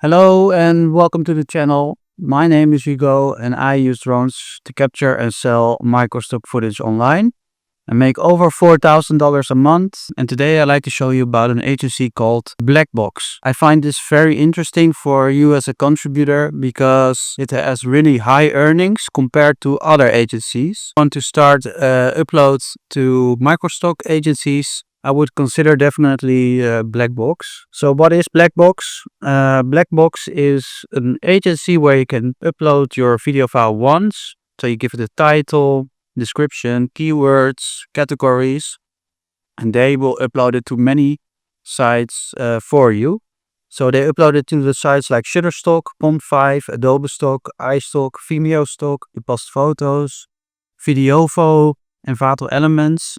Hello and welcome to the channel. My name is Hugo and I use drones to capture and sell microstock footage online. I make over $4,000 a month, and today I'd like to show you about an agency called Blackbox. I find this very interesting for you as a contributor because it has really high earnings compared to other agencies. If you want to start uploads to Microstock agencies, I would consider definitely Blackbox. So what is Blackbox? Blackbox is an agency where you can upload your video file once. So you give it a title, description, keywords, categories, and they will upload it to many sites for you. So they upload it to the sites like Shutterstock, Pond5, Adobe Stock, iStock, Stock, Depositphotos, Videovo, Envato Elements,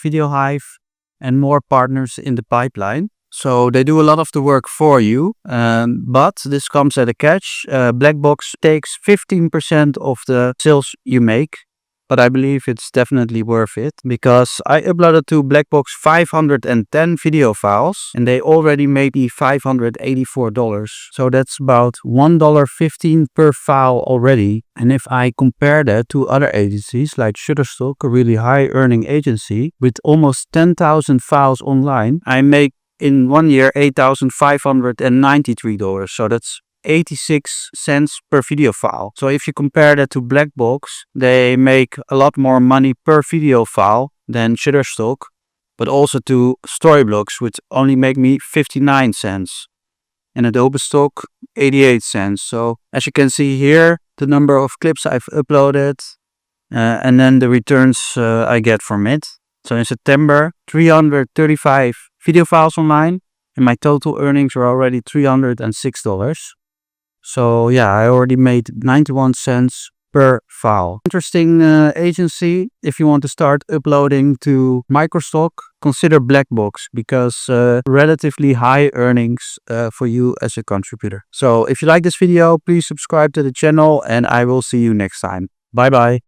Video Hive, and more partners in the pipeline. So they do a lot of the work for you, but this comes at a catch. Blackbox takes 15% of the sales you make, but I believe it's definitely worth it because I uploaded to Blackbox 510 video files and they already made me $584. So that's about $1.15 per file already. And if I compare that to other agencies like Shutterstock, a really high earning agency with almost 10,000 files online, I make in 1 year $8,593. So that's 86 cents per video file. So if you compare that to Blackbox, they make a lot more money per video file than Shutterstock, but also to Storyblocks, which only make me 59 cents. And Adobe Stock, 88 cents. So as you can see here, the number of clips I've uploaded and then the returns I get from it. So in September, 335 video files online, and my total earnings were already $306. So yeah, I already made 91 cents per file. Interesting agency. If you want to start uploading to Microstock, consider Blackbox because relatively high earnings for you as a contributor. So if you like this video, please subscribe to the channel and I will see you next time. Bye bye.